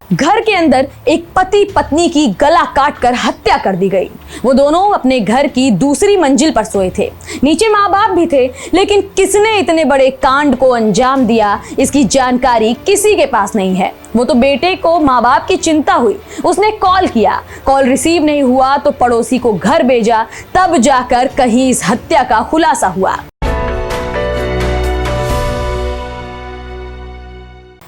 घर के अंदर एक पति पत्नी की गला काटकर हत्या कर दी गई। वो दोनों अपने घर की दूसरी मंजिल पर सोए थे। नीचे माँ बाप भी थे, लेकिन किसने इतने बड़े कांड को अंजाम दिया, इसकी जानकारी किसी के पास नहीं है। वो तो बेटे को माँ बाप की चिंता हुई, उसने कॉल किया, कॉल रिसीव नहीं हुआ तो पड़ोसी को घर भेजा, तब जाकर कहीं इस हत्या का खुलासा हुआ।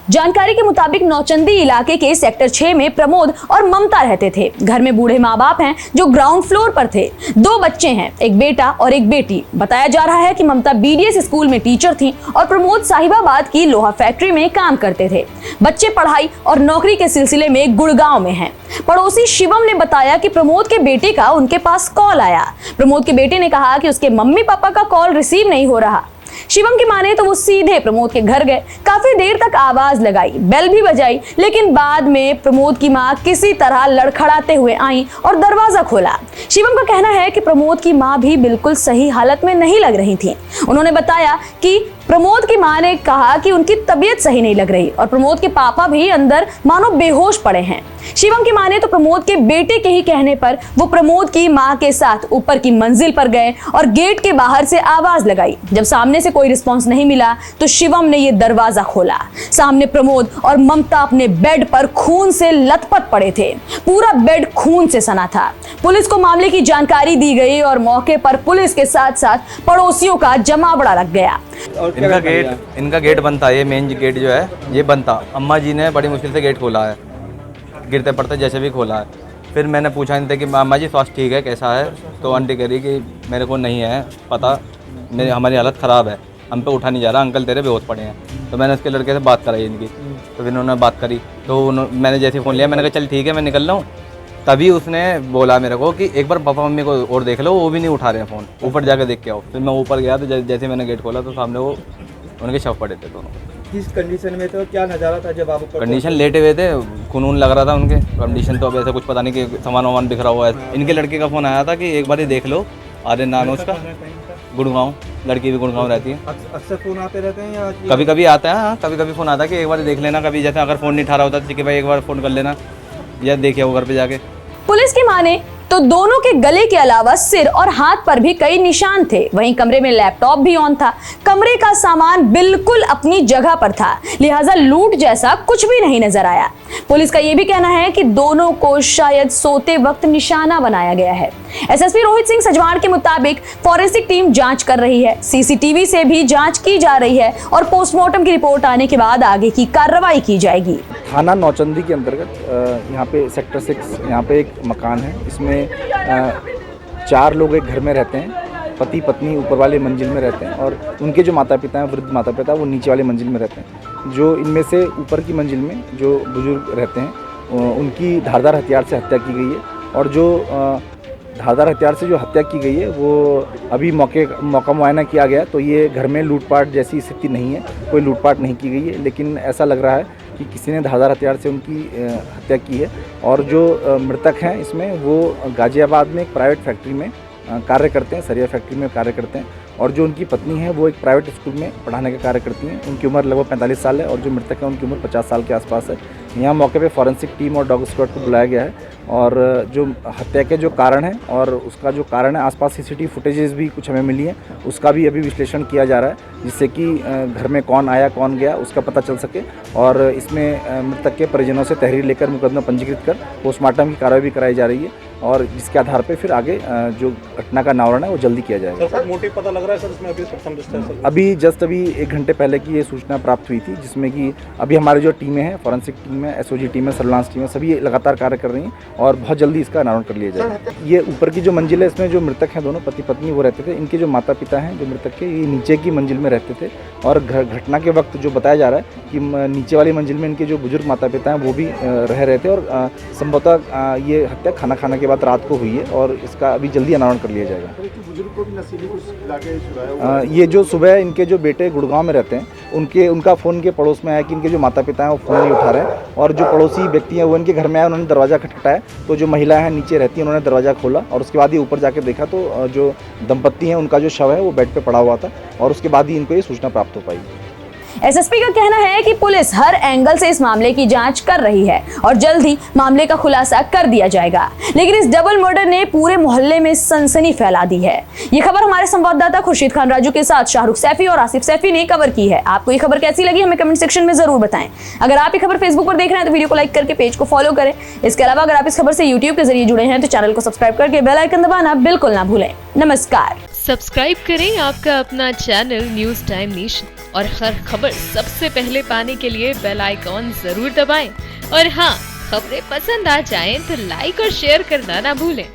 जानकारी के मुताबिक नौचंदी इलाके के सेक्टर 6 में प्रमोद और ममता रहते थे। घर में बूढ़े माँ बाप हैं जो ग्राउंड फ्लोर पर थे। 2 बच्चे हैं, एक बेटा और एक बेटी। बताया जा रहा है कि ममता BDS स्कूल में टीचर थी और प्रमोद साहिबाबाद की लोहा फैक्ट्री में काम करते थे। बच्चे पढ़ाई और नौकरी के सिलसिले में गुड़गांव में हैं। पड़ोसी शिवम ने बताया कि प्रमोद के बेटे का उनके पास कॉल आया। प्रमोद के बेटे ने कहा कि उसके मम्मी पापा का कॉल रिसीव नहीं हो रहा। शिवम की माने तो वो सीधे प्रमोद के घर गए। काफी देर तक आवाज लगाई, बेल भी बजाई, लेकिन बाद में प्रमोद की मां किसी तरह लड़खड़ाते हुए आई और दरवाजा खोला। शिवम का कहना है कि प्रमोद की मां भी बिल्कुल सही हालत में नहीं लग रही थी। उन्होंने बताया कि प्रमोद की मां ने कहा कि उनकी तबीयत सही नहीं लग रही और प्रमोद के पापा भी अंदर मानो बेहोश पड़े हैं। शिवम की माने तो प्रमोद के बेटे के ही कहने पर वो प्रमोद की मां के साथ ऊपर की मंजिल पर गए और गेट के बाहर से आवाज लगाई। जब सामने से कोई रिस्पांस नहीं मिला तो शिवम ने ये दरवाजा खोला। सामने प्रमोद और ममता अपने बेड पर खून से लथपथ पड़े थे। पूरा बेड खून से सना था। पुलिस को मामले की जानकारी दी गई और मौके पर पुलिस के साथ साथ पड़ोसियों का जमावड़ा लग गया। इनका गेट बंद था, ये मेन गेट जो है ये बंद था। अम्मा जी ने बड़ी मुश्किल से गेट खोला है, गिरते पड़ते जैसे भी खोला है। फिर मैंने पूछा इनसे कि अम्मा जी स्वास्थ्य ठीक है, कैसा है? तो आंटी कह रही कि मेरे को नहीं है पता, हमारी हालत ख़राब है, हम पे उठा नहीं जा रहा, अंकल तेरे बेहोश पड़े हैं। तो मैंने उसके लड़के से बात कराई इनकी, तो फिर उन्होंने बात करी तो मैंने जैसे फ़ोन लिया मैंने कहा चल ठीक है मैं निकल रहा हूँ। तभी उसने बोला मेरे को कि एक बार पापा मम्मी को और देख लो, वो भी नहीं उठा रहे हैं फ़ोन, ऊपर जाकर देख के आओ। फिर मैं ऊपर गया तो जैसे मैंने गेट खोला तो सामने वो उनके शव पड़े थे दोनों। किस कंडीशन में थे, क्या नज़ारा था जब आप ऊपर? कंडीशन लेटे हुए थे, खून लग रहा था उनके। कंडीशन तो अब ऐसा कुछ पता नहीं कि सामान वामान बिखरा हुआ है। इनके लड़के का फ़ोन आया था कि एक बार ही देख लो, आर्यन नाम है उसका, गुड़गांव, लड़की भी गुड़गांव रहती है। अक्सर फ़ोन आते रहते हैं या कभी कभी आता है? हाँ कभी कभी फ़ोन आता है कि एक बार देख लेना। कभी जैसे अगर फ़ोन नहीं उठा रहा होता तो कि भाई एक बार फ़ोन कर लेना या देखिए वो घर पे जाके। पुलिस की माने तो दोनों के गले के अलावा सिर और हाथ पर भी कई निशान थे। वहीं कमरे में लैपटॉप भी ऑन था। कमरे का सामान बिल्कुल अपनी जगह पर था, लिहाजा लूट जैसा कुछ भी नहीं नजर आया। पुलिस का यह भी कहना है कि दोनों को शायद सोते वक्त निशाना बनाया गया है। SSP रोहित सिंह सजवाण के मुताबिक फॉरेंसिक टीम जांच कर रही है, CCTV से भी जांच की जा रही है और पोस्टमार्टम की रिपोर्ट आने के बाद आगे की कार्रवाई की जाएगी। थाना नौचंदी के अंतर्गत यहाँ पे सेक्टर 6 यहाँ पे एक मकान है। इसमें 4 लोग एक घर में रहते हैं। पति पत्नी ऊपर वाले मंजिल में रहते हैं और उनके जो माता पिता हैं, वृद्ध माता पिता, वो नीचे वाले मंजिल में रहते हैं। जो इनमें से ऊपर की मंजिल में जो बुजुर्ग रहते हैं उनकी धारदार हथियार से हत्या की गई है और जो धारदार हथियार से जो हत्या की गई है वो अभी मौका मुआयना किया गया तो ये घर में लूटपाट जैसी स्थिति नहीं है, कोई लूटपाट नहीं की गई है। लेकिन ऐसा लग रहा है कि किसी ने धारदार हथियार से उनकी हत्या की है। और जो मृतक हैं इसमें वो गाजियाबाद में एक प्राइवेट फैक्ट्री में कार्य करते हैं, सरिया फैक्ट्री में कार्य करते हैं। और जो उनकी पत्नी है वो एक प्राइवेट स्कूल में पढ़ाने का कार्य करती हैं। उनकी उम्र लगभग 45 साल है और जो मृतक है उनकी उम्र 50 साल के आसपास है। यहाँ मौके पे फॉरेंसिक टीम और डॉग स्क्वाड को बुलाया गया है और जो हत्या के जो कारण है और उसका जो कारण है, आसपास CCTV फुटेजेस भी कुछ हमें मिली हैं, उसका भी अभी विश्लेषण किया जा रहा है जिससे कि घर में कौन आया कौन गया उसका पता चल सके। और इसमें मृतक के परिजनों से तहरीर लेकर मुकदमा पंजीकृत कर पोस्टमार्टम की कार्रवाई भी कराई जा रही है और जिसके आधार पर फिर आगे जो घटना का अनावरण है वो जल्दी किया जाएगा। सर मोटिव पता लग रहा है सर इसमें अभी जस्ट अभी 1 घंटे पहले की ये सूचना प्राप्त हुई थी, जिसमें कि अभी हमारी जो टीमें हैं, फॉरेंसिक टीम है, SOG टीम है, सर्विलांस टीम है, सभी लगातार कार्य कर रही हैं और बहुत जल्दी इसका अनावरण कर लिया जाएगा। ये ऊपर की जो मंजिल है इसमें जो मृतक हैं दोनों पति पत्नी वो रहते थे। इनके जो माता पिता हैं जो मृतक के, ये नीचे की मंजिल में रहते थे और घटना के वक्त जो बताया जा रहा है कि नीचे वाली मंजिल में इनके जो बुजुर्ग माता पिता हैं वो भी रह रहे थे और संभवतः ये हत्या खाना खाने के बाद रात को हुई है और इसका अभी जल्दी अनावरण कर लिया जाएगा। ये जो सुबह इनके जो बेटे गुड़गांव में रहते हैं उनका फ़ोन के पड़ोस में आया कि इनके जो माता पिता हैं वो फ़ोन नहीं उठा रहे हैं और जो पड़ोसी व्यक्ति हैं वो इनके घर में आए, उन्होंने दरवाज़ा खटखटाया तो जो महिला है नीचे रहती है उन्होंने दरवाज़ा खोला और उसके बाद ये ऊपर जाके देखा तो जो दंपत्ति हैं उनका जो शव है वो बेड पे पड़ा हुआ था और उसके बाद ही इनको ये सूचना प्राप्त हो पाई। एसएसपी का कहना है कि पुलिस हर एंगल से इस मामले की जांच कर रही है और जल्द ही मामले का खुलासा कर दिया जाएगा। लेकिन इस डबल मर्डर ने पूरे मोहल्ले में सनसनी फैला दी है। ये खबर हमारे संवाददाता खुर्शीद खान राजू के साथ शाहरुख सैफी और आसिफ सैफी ने कवर की है। आपको ये खबर कैसी लगी हमें कमेंट सेक्शन में जरूर बताएं। अगर आप ये खबर फेसबुक पर देख रहे हैं तो वीडियो को लाइक करके पेज को फॉलो करें। इसके अलावा अगर आप इस खबर से यूट्यूब के जरिए जुड़े हैं तो चैनल को सब्सक्राइब करके बेल आइकन दबाना बिल्कुल ना भूलें। नमस्कार। सब्सक्राइब करें आपका अपना चैनल न्यूज टाइम नेशन और हर खबर सबसे पहले पाने के लिए बेल आइकॉन जरूर दबाएं। और हाँ, खबरें पसंद आ जाएं तो लाइक और शेयर करना ना भूलें।